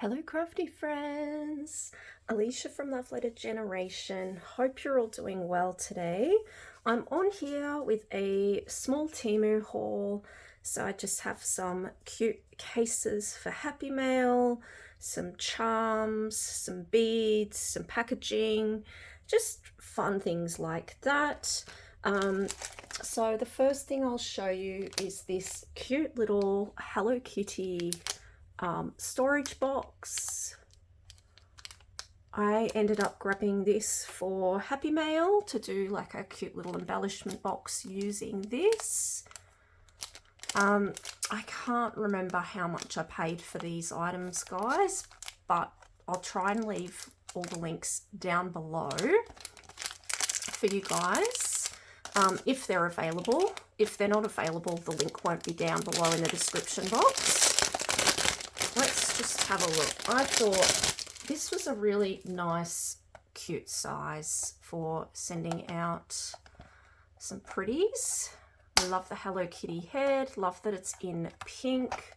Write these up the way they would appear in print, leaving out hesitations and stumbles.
Hello crafty friends, Alicia from Love Letter Generation. Hope you're all doing well today. I'm on here with a small Temu haul. So I just have some cute cases for Happy Mail, some charms, some beads, some packaging, just fun things like that. So the first thing I'll show you is this cute little Hello Kitty storage box. I ended up grabbing this for Happy Mail to do like a cute little embellishment box using this. I can't remember how much I paid for these items, guys, but I'll try and leave all the links down below for you guys if they're available. If they're not available, the link won't be down below in the description box. Let's just have a look. I thought this was a really nice, cute size for sending out some pretties. I love the Hello Kitty head. Love that it's in pink.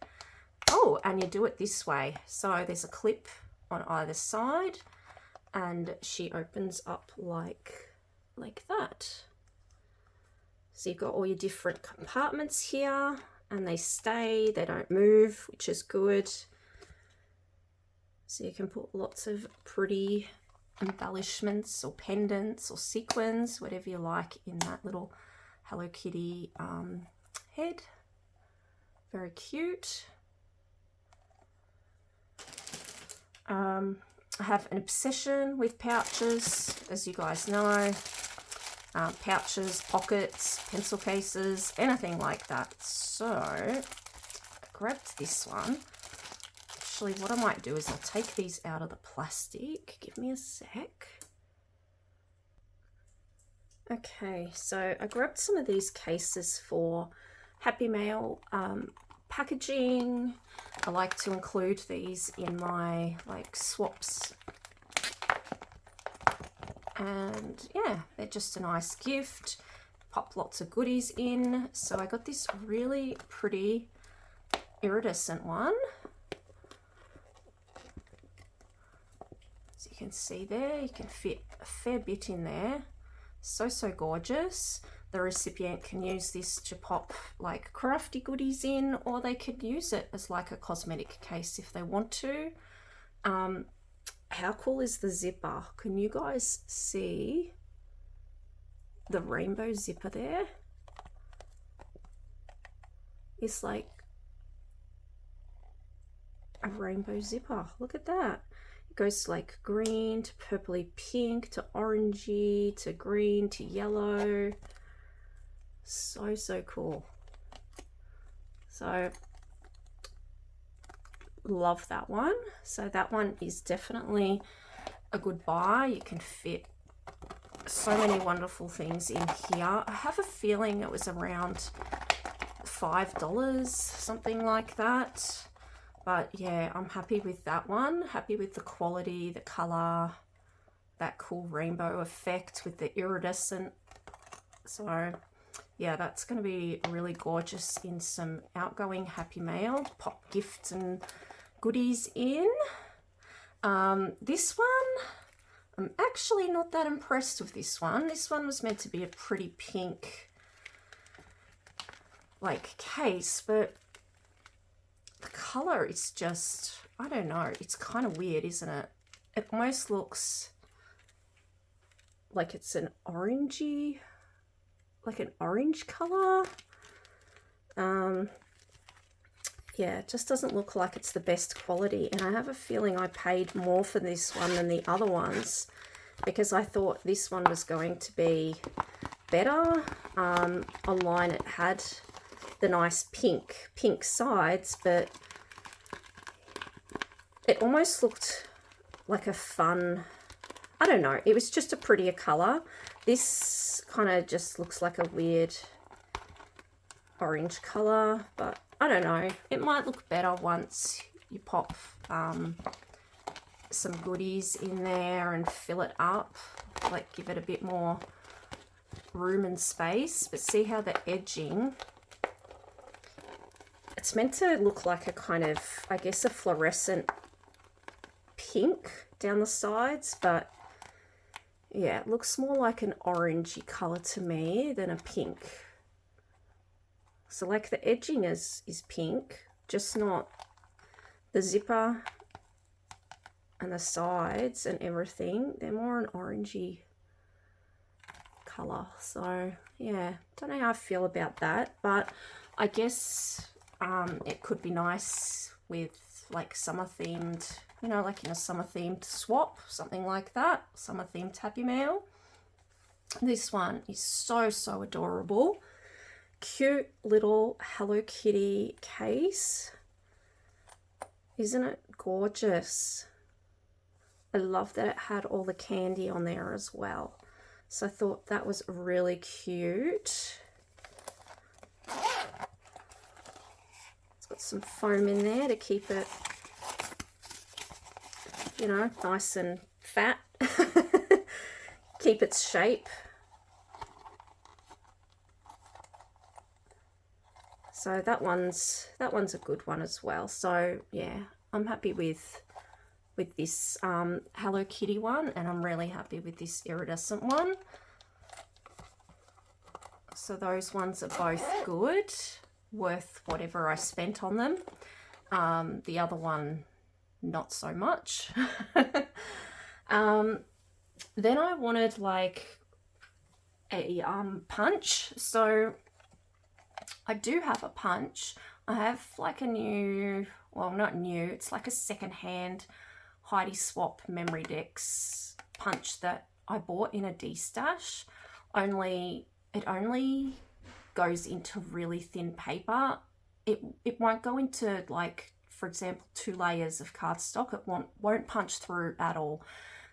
Oh, and you do it this way. So there's a clip on either side and she opens up like that. So you've got all your different compartments here. And they stay, they don't move, which is good. So you can put lots of pretty embellishments or pendants or sequins, whatever you like, in that little Hello Kitty head. Very cute. I have an obsession with pouches, as you guys know. Pouches, pockets, pencil cases, anything like that. So I grabbed this one. Actually, what I might do is I'll take these out of the plastic. Give me a sec. Okay, so I grabbed some of these cases for Happy Mail packaging. I like to include these in my swaps. And yeah, they're just a nice gift. Pop lots of goodies in. So I got this really pretty iridescent one. As you can see there, you can fit a fair bit in there. So gorgeous. The recipient can use this to pop like crafty goodies in, or they could use it as like a cosmetic case if they want to. How cool is the zipper? Can you guys see the rainbow zipper there? It's like a rainbow zipper. Look at that. It goes like green to purpley pink to orangey to green to yellow. So cool. So love that one. So that one is definitely a good buy. You can fit so many wonderful things in here. I have a feeling it was around $5, something like that. But yeah, I'm happy with that one. Happy with the quality, the color, that cool rainbow effect with the iridescent. So yeah, that's going to be really gorgeous in some outgoing Happy Mail. Pop gifts and goodies in. This one, I'm actually not that impressed with this one. This one was meant to be a pretty pink case, but the color is just, I don't know, it's kind of weird, isn't it? It almost looks like it's an orangey, like an orange color. Yeah, it just doesn't look like it's the best quality, and I have a feeling I paid more for this one than the other ones because I thought this one was going to be better. Online it had the nice pink sides, but it almost looked like a fun, I don't know, it was just a prettier color. This kind of just looks like a weird orange color, but I don't know, it might look better once you pop some goodies in there and fill it up, like give it a bit more room and space. But see how the edging, it's meant to look like a kind of, I guess, a fluorescent pink down the sides, but yeah, it looks more like an orangey colour to me than a pink. So like the edging is pink, just not the zipper and the sides and everything. They're more an orangey colour. So yeah, don't know how I feel about that, but I guess it could be nice with like summer themed, you know, like in a summer themed swap, something like that, summer themed Happy Mail. This one is so adorable. Cute little Hello Kitty case. Isn't it gorgeous? I love that it had all the candy on there as well. So I thought that was really cute. It's got some foam in there to keep it, you know, nice and fat. Keep its shape. So that one's a good one as well. So yeah, I'm happy with this Hello Kitty one, and I'm really happy with this iridescent one. So those ones are both good, worth whatever I spent on them. The other one, not so much. Then I wanted like a punch. So I do have a punch. I have like a new, well, not new, it's like a second-hand Heidi Swap Memory Decks punch that I bought in a D-stash. It only goes into really thin paper. It won't go into, like, for example, 2 layers of cardstock. It won't punch through at all.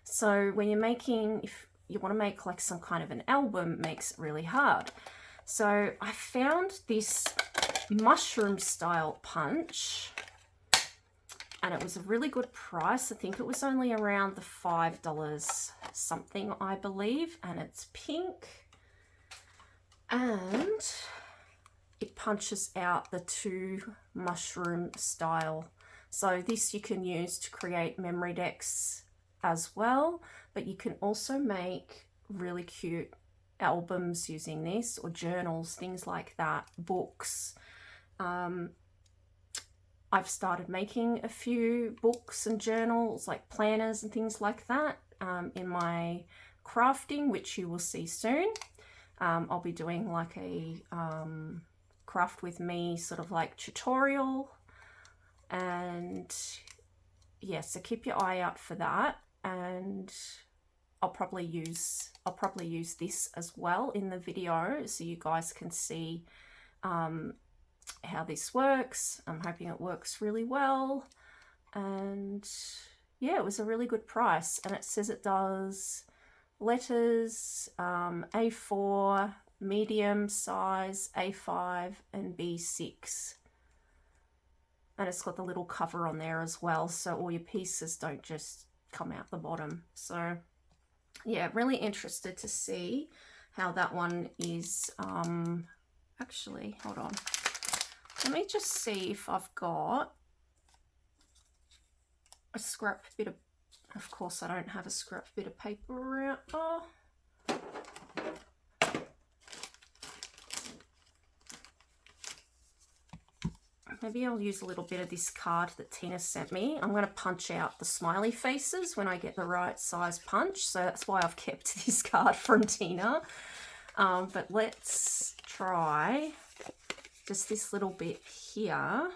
So when you're making, if you want to make like some kind of an album, it makes it really hard. So I found this mushroom style punch, and it was a really good price. I think it was only around the $5 something, I believe, and it's pink, and it punches out the 2 mushroom style. So this you can use to create memory decks as well, but you can also make really cute albums using this, or journals, things like that, books. I've started making a few books and journals, like planners and things like that, in my crafting, which you will see soon. I'll be doing like a craft with me sort of like tutorial, and yeah, so keep your eye out for that. And I'll probably use this as well in the video, so you guys can see how this works. I'm hoping it works really well, and yeah, it was a really good price. And it says it does letters, A4, medium size, A5 and B6, and it's got the little cover on there as well, so all your pieces don't just come out the bottom. So yeah, really interested to see how that one is. Actually, hold on, let me just see if I've got a scrap bit of course I don't have a scrap bit of paper around. Oh, maybe I'll use a little bit of this card that Tina sent me. I'm going to punch out the smiley faces when I get the right size punch, so that's why I've kept this card from Tina. But let's try just this little bit here.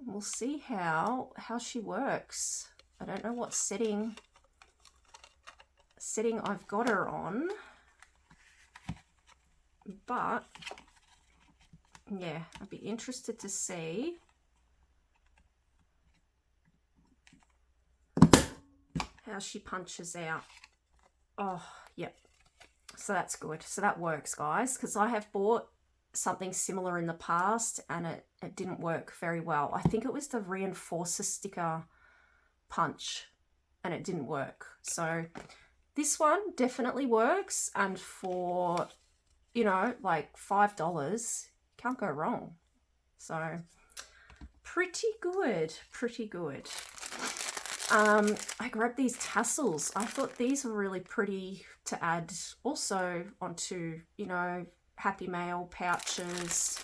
We'll see how she works. I don't know what setting I've got her on, but yeah, I'd be interested to see how she punches out. Oh, yep. So that's good. So that works, guys, because I have bought something similar in the past and it didn't work very well. I think it was the reinforcer sticker punch and it didn't work. So this one definitely works, and for, you know, like $5, can't go wrong. So pretty good, pretty good. I grabbed these tassels. I thought these were really pretty to add also onto, you know, Happy Mail pouches.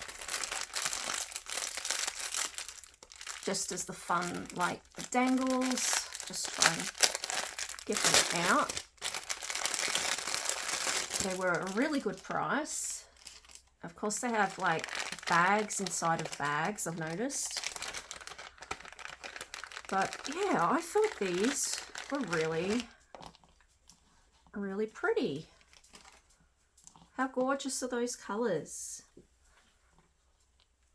Just as the fun, like the dangles. Just try and get them out. They were a really good price. Of course, they have like bags inside of bags, I've noticed. But yeah, I thought these were really, really pretty. How gorgeous are those colours?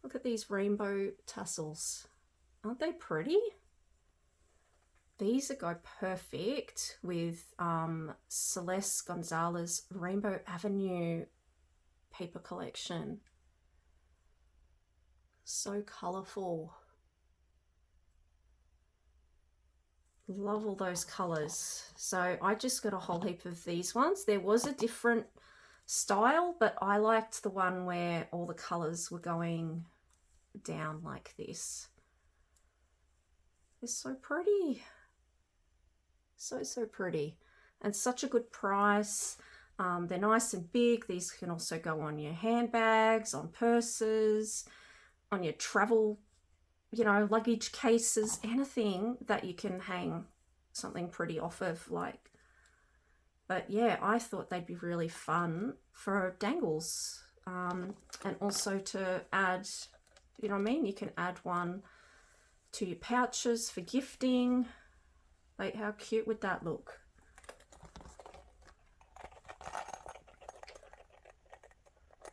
Look at these rainbow tassels. Aren't they pretty? These go perfect with Celeste Gonzalez Rainbow Avenue paper collection. So colourful. Love all those colours. So I just got a whole heap of these ones. There was a different style, but I liked the one where all the colours were going down like this. They're so pretty. So pretty. And such a good price. They're nice and big. These can also go on your handbags, on purses, on your travel, you know, luggage cases, anything that you can hang something pretty off of, like. But yeah, I thought they'd be really fun for dangles, and also to add, you know what I mean, you can add one to your pouches for gifting. Like, how cute would that look?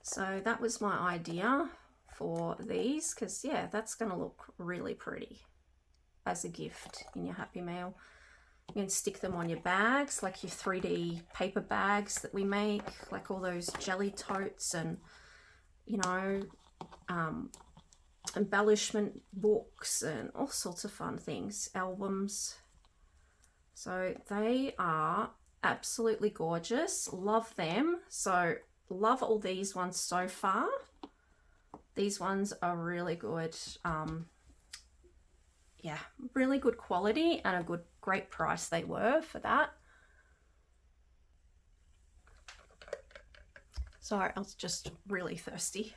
So that was my idea for these, because yeah, that's going to look really pretty as a gift in your Happy Mail. You can stick them on your bags, like your 3D paper bags that we make, like all those jelly totes and, you know, embellishment books and all sorts of fun things, albums. So they are absolutely gorgeous. Love them. So love all these ones so far. These ones are really good. Yeah, really good quality and a great price they were for that. Sorry, I was just really thirsty.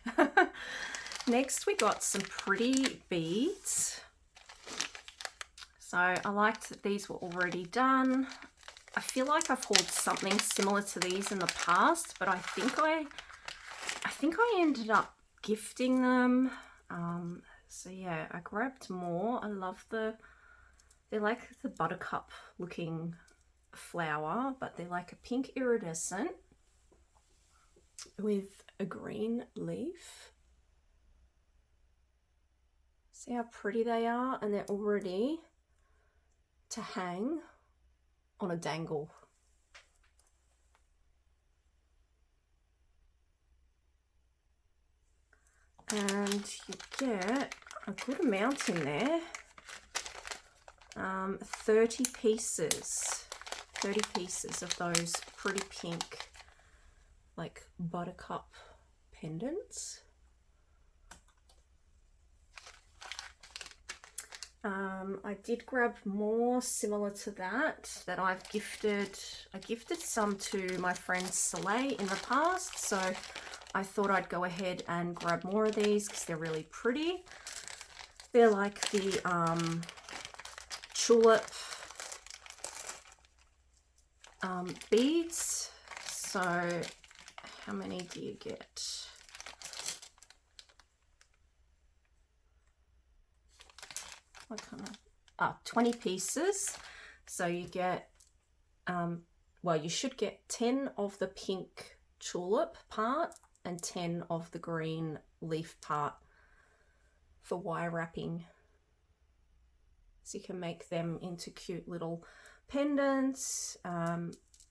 Next, we got some pretty beads. So I liked that these were already done. I feel like I've hauled something similar to these in the past, but I think I ended up gifting them. So yeah, I grabbed more. I love they're like the buttercup looking flower, but they're like a pink iridescent with a green leaf. See how pretty they are? And they're all ready to hang on a dangle. And you get a good amount in there. 30 pieces of those pretty pink, like buttercup pendants. I did grab more similar to that I've gifted. I gifted some to my friend Soleil in the past, so I thought I'd go ahead and grab more of these because they're really pretty. They're like the tulip beads. So how many do you get? What kind of 20 pieces. So you get well, you should get 10 of the pink tulip part and 10 of the green leaf part for wire wrapping. So you can make them into cute little pendants.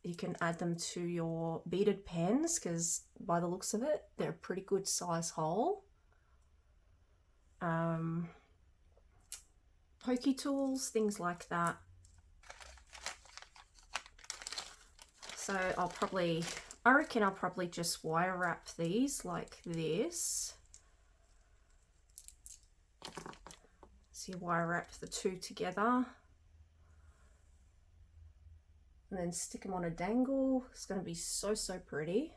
You can add them to your beaded pens because by the looks of it, they're a pretty good size hole. Pokey tools, things like that. So I reckon I'll probably just wire wrap these like this. So you wire wrap the two together. and then stick them on a dangle. It's going to be so, so pretty.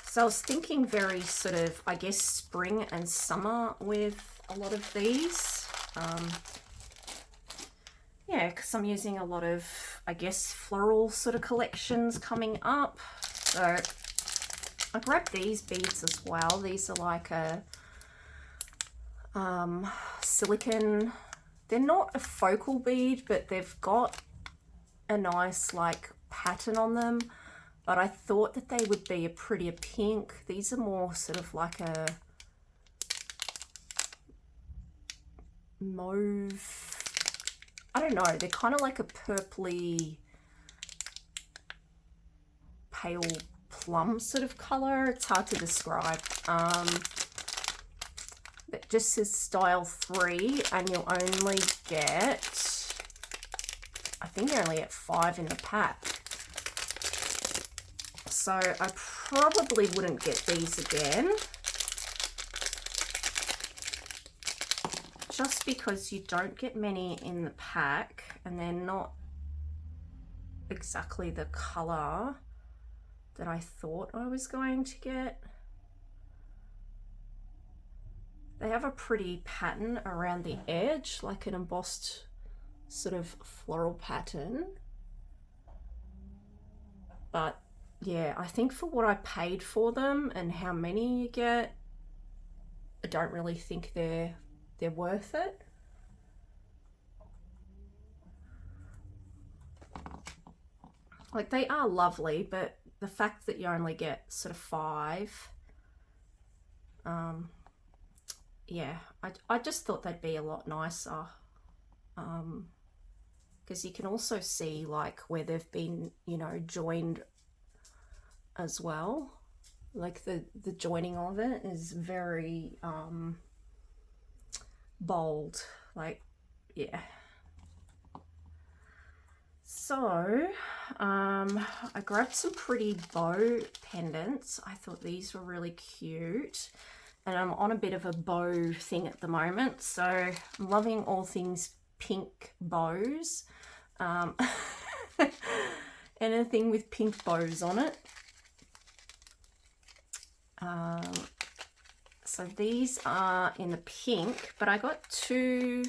So I was thinking very sort of, I guess, spring and summer with a lot of these. Yeah, because I'm using a lot of, I guess, floral sort of collections coming up. So I grabbed these beads as well. These are like a silicone. They're not a focal bead, but they've got a nice like pattern on them. But I thought that they would be a prettier pink. These are more sort of like a mauve. I don't know. They're kind of like a purpley, pale plum sort of color. It's hard to describe. It just says style 3, and you'll only get, I think you only get 5 in the pack. So I probably wouldn't get these again, just because you don't get many in the pack and they're not exactly the color that I thought I was going to get. They have a pretty pattern around the edge, like an embossed sort of floral pattern. But yeah, I think for what I paid for them and how many you get, I don't really think they're worth it. Like, they are lovely, but the fact that you only get sort of 5, yeah, I just thought they'd be a lot nicer, because you can also see like where they've been, you know, joined as well. Like the joining of it is very bold, like, yeah. So I grabbed some pretty bow pendants. I thought these were really cute, and I'm on a bit of a bow thing at the moment, so I'm loving all things pink bows. Anything with pink bows on it. So these are in the pink, but I got two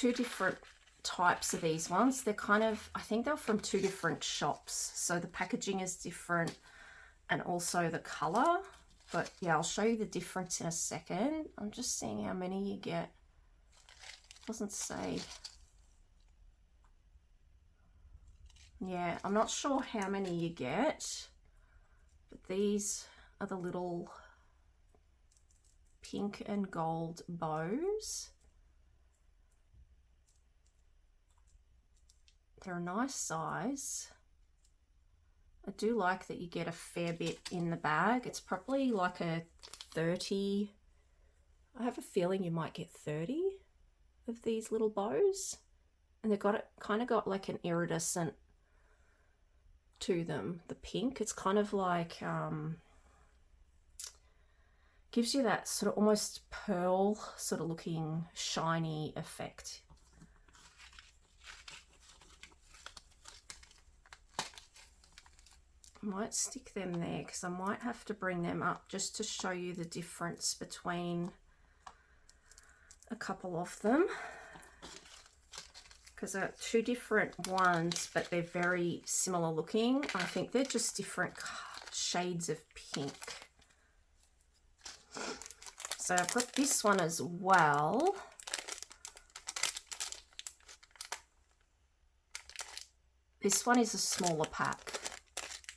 different types of these ones. They're kind of, I think they're from 2 different shops, so the packaging is different and also the color. But yeah, I'll show you the difference in a second. I'm just seeing how many you get. It doesn't say. Yeah, I'm not sure how many you get, but these are the little pink and gold bows. They're a nice size. I do like that you get a fair bit in the bag. It's probably like a 30. I have a feeling you might get 30 of these little bows. And they've got it, kind of got like an iridescent to them, the pink. It's kind of like, gives you that sort of almost pearl sort of looking shiny effect. I might stick them there because I might have to bring them up just to show you the difference between a couple of them, because they're 2 different ones, but they're very similar looking. I think they're just different shades of pink. So I've got this one as well. This one is a smaller pack.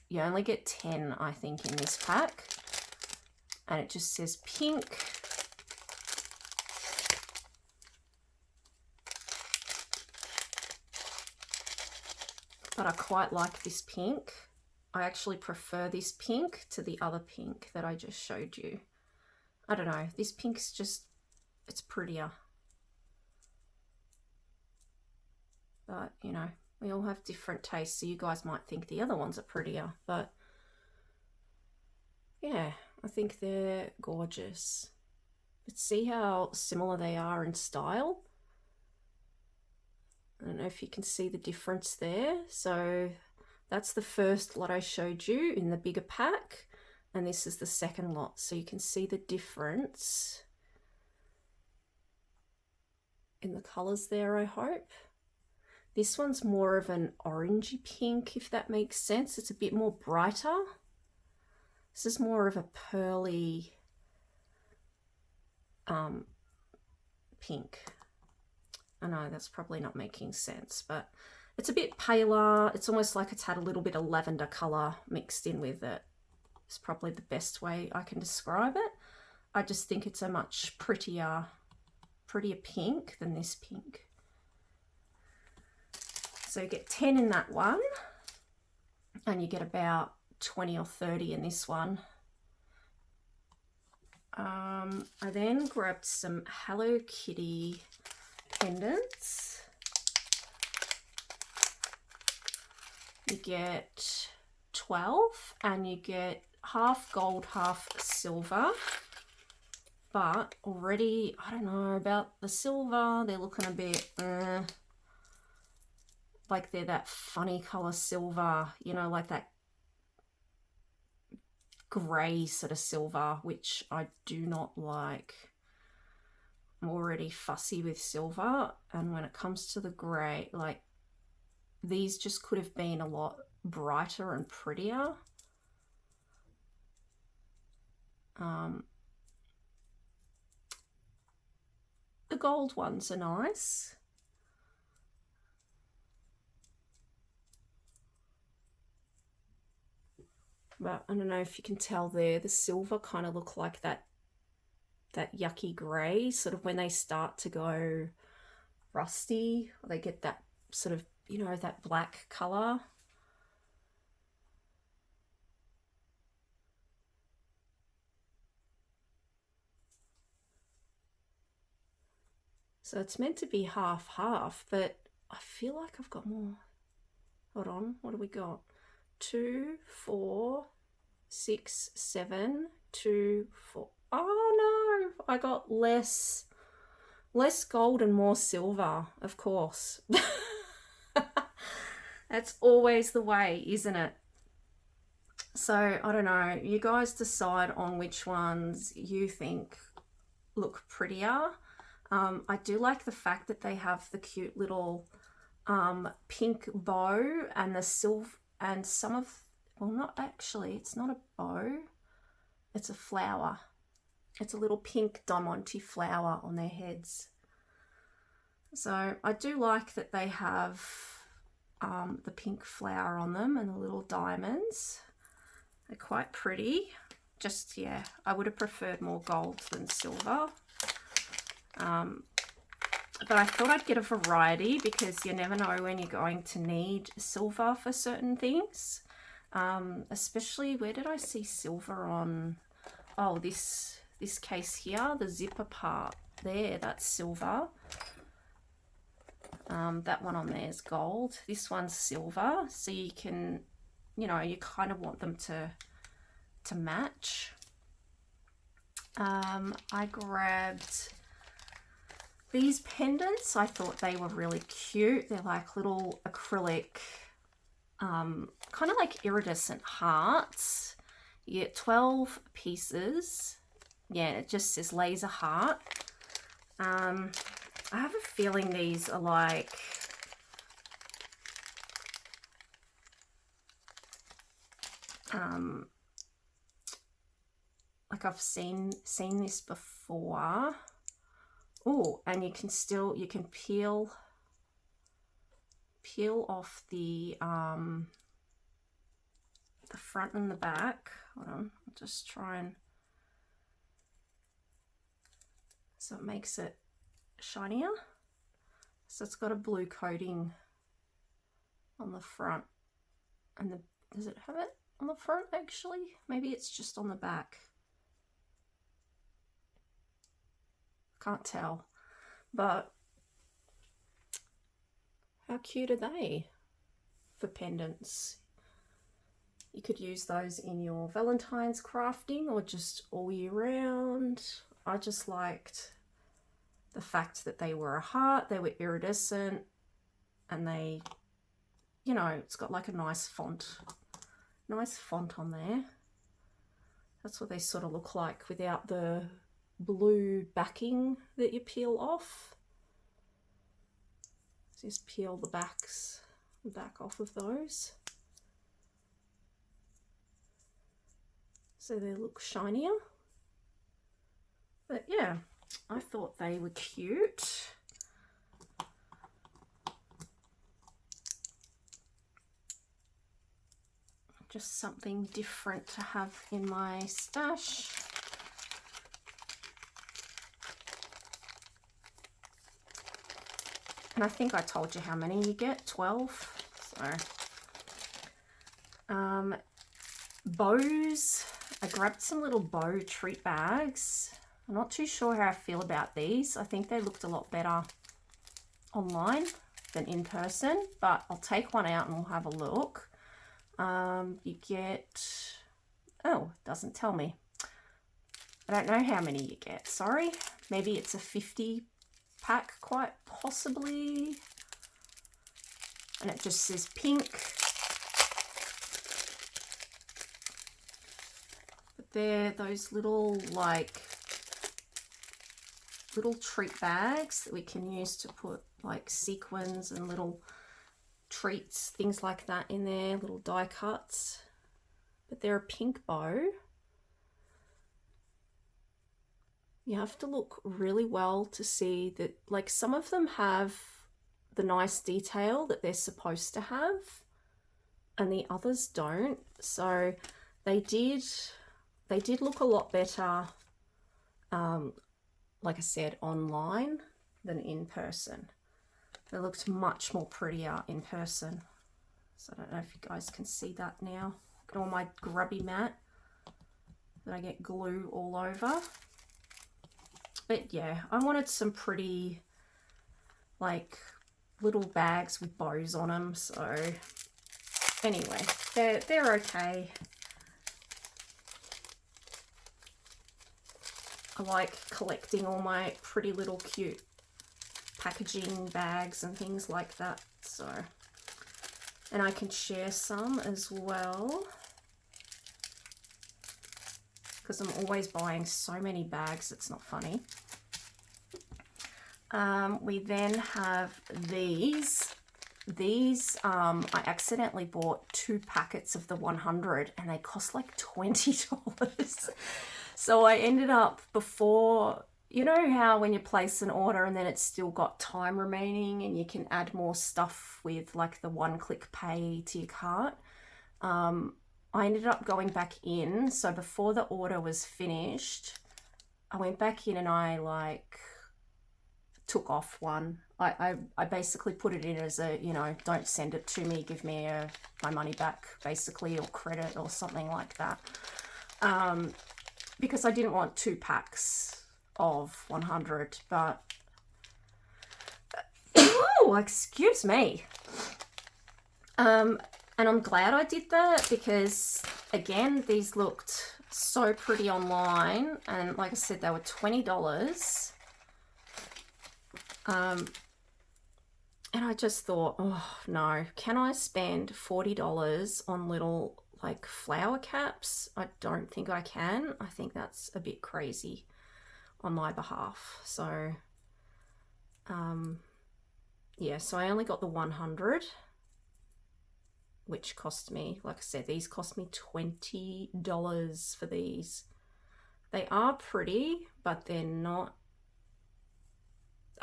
You only get 10, I think, in this pack. And it just says pink. But I quite like this pink. I actually prefer this pink to the other pink that I just showed you. I don't know, this pink's just, it's prettier. But, you know, we all have different tastes, so you guys might think the other ones are prettier, but yeah, I think they're gorgeous. But see how similar they are in style? I don't know if you can see the difference there. So that's the first lot I showed you in the bigger pack, and this is the second lot. So you can see the difference in the colours there, I hope. This one's more of an orangey pink, if that makes sense. It's a bit more brighter. This is more of a pearly pink. I know that's probably not making sense, but it's a bit paler. It's almost like it's had a little bit of lavender colour mixed in with it. It's probably the best way I can describe it. I just think it's a much prettier pink than this pink. So you get 10 in that one, and you get about 20 or 30 in this one. I then grabbed some Hello Kitty pendants. You get 12, and you get half gold, half silver. But already, I don't know about the silver, they're looking a bit like they're that funny color silver, you know, like that grey sort of silver, which I do not like. I'm already fussy with silver, and when it comes to the grey, like, these just could have been a lot brighter and prettier. The gold ones are nice. But I don't know if you can tell there, the silver kind of look like that yucky grey, sort of when they start to go rusty, or they get that sort of, you know, that black colour. So it's meant to be half-half, but I feel like I've got more. Hold on, what do we got? 2, 4, 6, 7, 2, 4. Oh no, I got less gold and more silver, of course. That's always the way, isn't it? So I don't know, you guys decide on which ones you think look prettier. I do like the fact that they have the cute little pink bow and the silver, and some of, well, not actually, it's not a bow, it's a flower. It's a little pink diamante flower on their heads. So I do like that they have the pink flower on them and the little diamonds. They're quite pretty. Just, yeah, I would have preferred more gold than silver. But I thought I'd get a variety, because you never know when you're going to need silver for certain things. Especially, where did I see silver on? Oh, this case here, the zipper part there, that's silver. That one on there is gold. This one's silver, so you can, you know, you kind of want them to match. I grabbed these pendants. I thought they were really cute. They're like little acrylic, kind of like iridescent hearts. You get 12 pieces. Yeah, it just says laser heart. I have a feeling these are like I've seen this before. Oh, and you can peel off the front and the back. Hold on, I'll just try and, so it makes it shinier. So it's got a blue coating on the front, and does it have it on the front actually? Maybe it's just on the back. Can't tell, but how cute are they for pendants? You could use those in your Valentine's crafting, or just all year round. I just liked the fact that they were a heart, they were iridescent, and they, you know, it's got like a nice font on there. That's what they sort of look like without the blue backing that you peel off. Just peel the back off of those. So they look shinier. But yeah, I thought they were cute. Just something different to have in my stash. And I think I told you how many you get, 12. So, bows. I grabbed some little bow treat bags. I'm not too sure how I feel about these. I think they looked a lot better online than in person, but I'll take one out and we'll have a look. You get, oh, it doesn't tell me. I don't know how many you get, sorry. Maybe it's a 50 pack, quite possibly. And it just says pink. But they're those little, like, little treat bags that we can use to put, like, sequins and little treats, things like that in there, little die cuts. But they're a pink bow. You have to look really well to see that, like, some of them have the nice detail that they're supposed to have and the others don't. So they did look a lot better, like I said, online than in person. They looked much more prettier in person. So I don't know if you guys can see that now. Look at all my grubby mat that I get glue all over. But yeah, I wanted some pretty, like, little bags with bows on them. So anyway, they're okay. I like collecting all my pretty little cute packaging bags and things like that. So, and I can share some as well because I'm always buying so many bags, it's not funny. We then have these. I accidentally bought 2 packets of the 100 and they cost like $20. So I ended up, before, you know how when you place an order and then it's still got time remaining and you can add more stuff with like the one-click pay to your cart. I ended up going back in. So before the order was finished, I went back in and I like took off one. I basically put it in as a, you know, don't send it to me, give me my money back basically, or credit or something like that. Because I didn't want 2 packs of 100, but oh, excuse me. And I'm glad I did that because, again, these looked so pretty online, and like I said, they were $20. And I just thought, oh no, can I spend $40 on little like flower caps? I don't think I can. I think that's a bit crazy on my behalf. So yeah, so I only got the 100, which cost me, like I said, these cost me $20 for these. They are pretty, but they're not,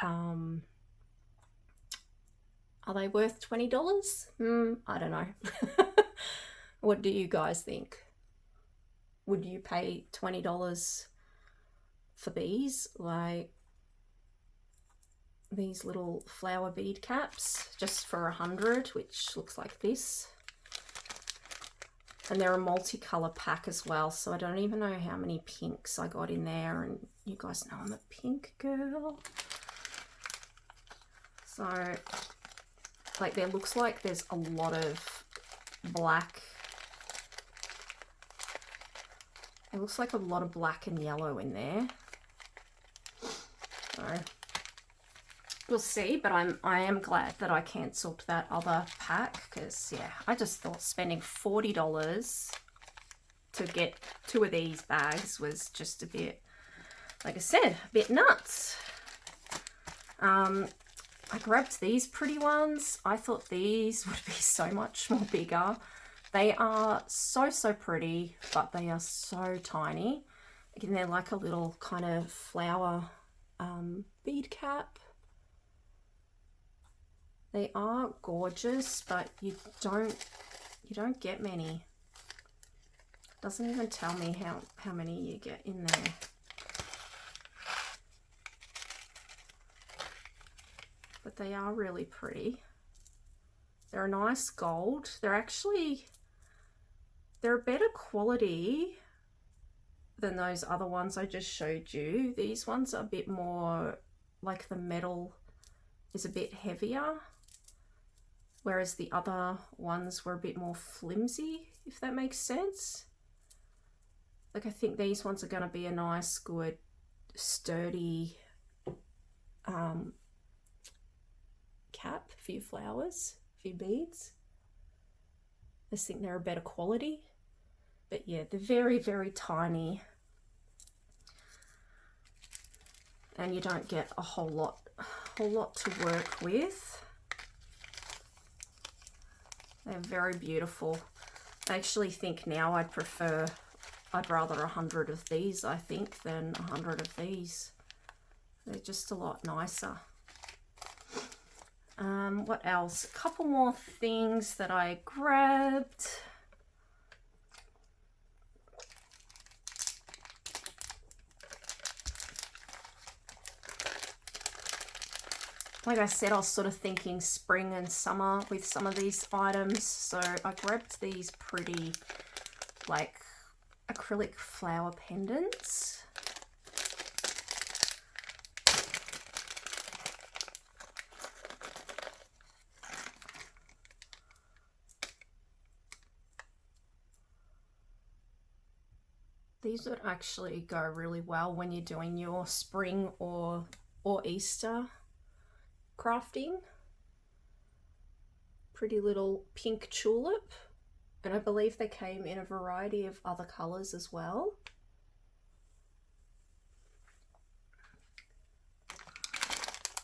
are they worth $20? I don't know. What do you guys think? Would you pay $20 for these? Like these little flower bead caps just for 100, which looks like this. And they're a multicolor pack as well, so I don't even know how many pinks I got in there, and you guys know I'm a pink girl. So like there looks like there's a lot of black. It looks like a lot of black and yellow in there. So we'll see, but I am glad that I cancelled that other pack, because yeah, I just thought spending $40 to get 2 of these bags was just a bit, like I said, a bit nuts. I grabbed these pretty ones. I thought these would be so much more bigger. They are so pretty, but they are so tiny. Again, they're like a little kind of flower bead cap. They are gorgeous, but you don't get many. Doesn't even tell me how many you get in there. But they are really pretty. They're a nice gold. They're a better quality than those other ones I just showed you. These ones are a bit more, like the metal is a bit heavier, whereas the other ones were a bit more flimsy, if that makes sense. Like, I think these ones are going to be a nice, good, sturdy cap, a few flowers, a few beads. I just think they're a better quality. But yeah, they're very tiny. And you don't get a whole lot to work with. They're very beautiful. I actually think now I'd rather 100 of these, I think, than 100 of these. They're just a lot nicer. What else? A couple more things that I grabbed. Like I said, I was sort of thinking spring and summer with some of these items. So I grabbed these pretty, like, acrylic flower pendants. These would actually go really well when you're doing your spring or Easter crafting. Pretty little pink tulip, and I believe they came in a variety of other colors as well.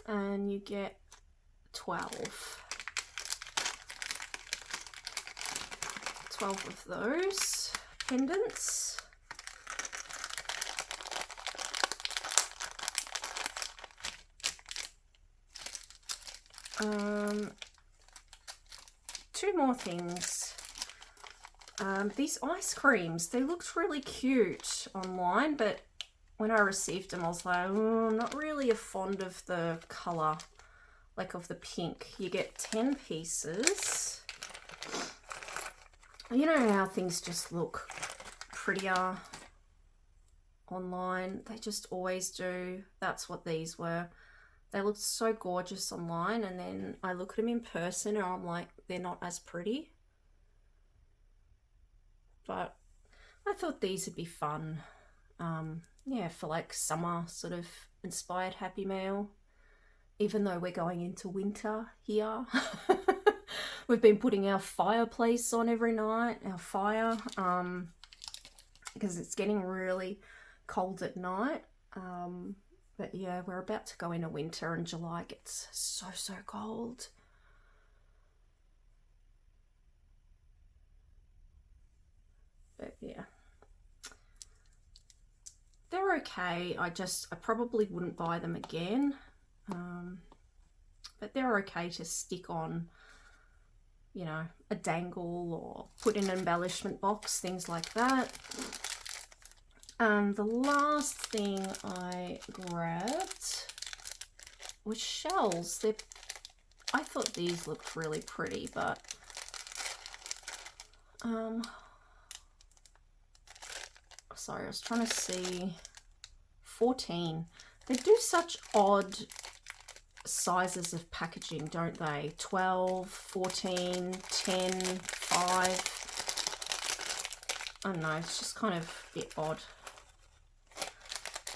And you get 12 of those pendants. Two more things. These ice creams, they looked really cute online, but when I received them I was like, I'm not really fond of the colour, like of the pink. You get 10 pieces. You know how things just look prettier online? They just always do. That's what these were. They looked so gorgeous online, and then I look at them in person and I'm like, they're not as pretty. But I thought these would be fun. Yeah, for like summer sort of inspired Happy Meal. Even though we're going into winter here. We've been putting our fireplace on every night, our fire, because it's getting really cold at night. But yeah, we're about to go into winter, and July gets so cold. But yeah, they're okay. I probably wouldn't buy them again. But they're okay to stick on, you know, a dangle or put in an embellishment box, things like that. The last thing I grabbed was shells. I thought these looked really pretty, but sorry, I was trying to see. 14. They do such odd sizes of packaging, don't they? 12, 14, 10, 5. I don't know, it's just kind of a bit odd.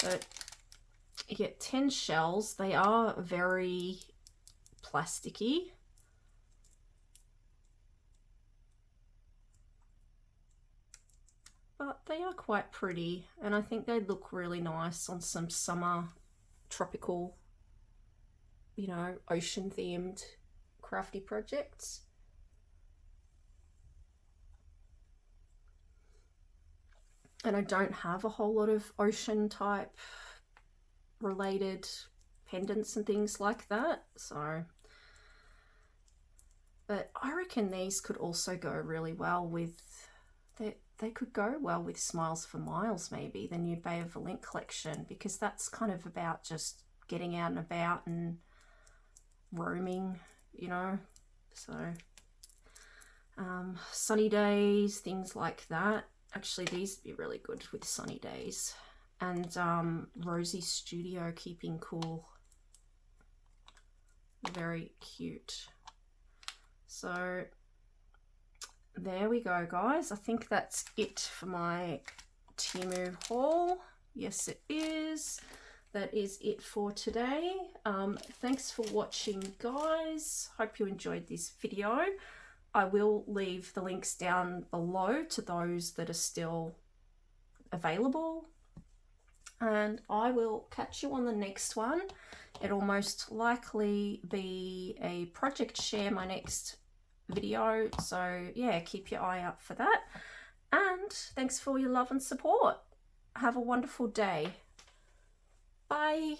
But You get 10 shells. They are very plasticky. But they are quite pretty, and I think they look really nice on some summer tropical, you know, ocean themed crafty projects. And I don't have a whole lot of ocean type related pendants and things like that, so, but I reckon these could also go really well with, they could go well with Smiles for Miles, maybe the new Bay of Valent collection, because that's kind of about just getting out and about and roaming, you know. So sunny days, things like that. Actually, these would be really good with sunny days. And Rosie Studio Keeping Cool, very cute. So there we go, guys. I think that's it for my Temu haul. Yes, it is. That is it for today. Thanks for watching, guys. Hope you enjoyed this video. I will leave the links down below to those that are still available. And I will catch you on the next one. It'll most likely be a project share, my next video, so yeah, keep your eye out for that. And thanks for your love and support. Have a wonderful day. Bye.